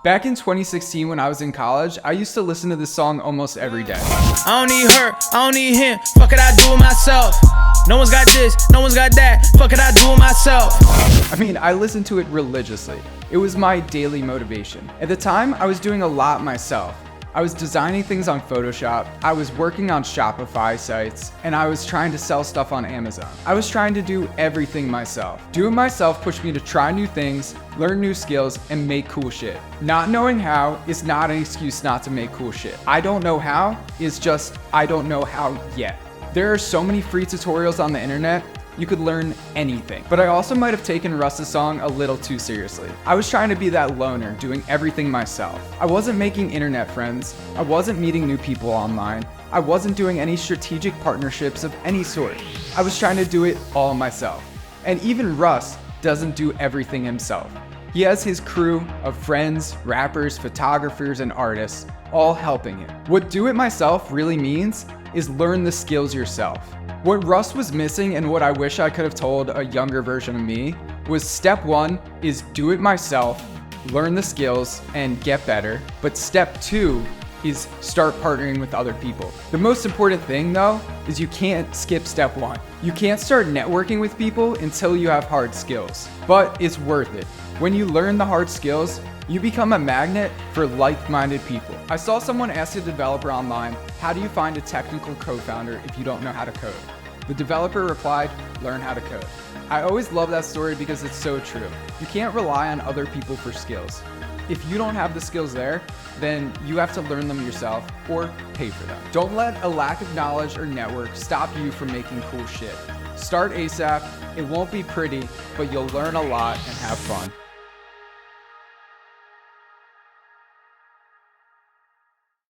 Back in 2016 when I was in college, I used to listen to this song almost every day. I don't need her, I don't need him, fuck it, I do it myself. No one's got this, no one's got that, fuck it, I do it myself. I mean, I listened to it religiously. It was my daily motivation. At the time, I was doing a lot myself. I was designing things on Photoshop, I was working on Shopify sites, and I was trying to sell stuff on Amazon. I was trying to do everything myself. Doing myself pushed me to try new things, learn new skills, and make cool shit. Not knowing how is not an excuse not to make cool shit. I don't know how is just I don't know how yet. There are so many free tutorials on the internet, you could learn anything. But I also might have taken Russ's song a little too seriously. I was trying to be that loner, doing everything myself. I wasn't making internet friends. I wasn't meeting new people online. I wasn't doing any strategic partnerships of any sort. I was trying to do it all myself. And even Russ doesn't do everything himself. He has his crew of friends, rappers, photographers, and artists all helping him. What do it myself really means is learn the skills yourself. What Russ was missing and what I wish I could have told a younger version of me was step one is do it myself, learn the skills, and get better. But step two is start partnering with other people. The most important thing though is you can't skip step one. You can't start networking with people until you have hard skills, but it's worth it. When you learn the hard skills, you become a magnet for like-minded people. I saw someone ask a developer online, how do you find a technical co-founder if you don't know how to code? The developer replied, learn how to code. I always love that story because it's so true. You can't rely on other people for skills. If you don't have the skills there, then you have to learn them yourself or pay for them. Don't let a lack of knowledge or network stop you from making cool shit. Start ASAP. It won't be pretty, but you'll learn a lot and have fun.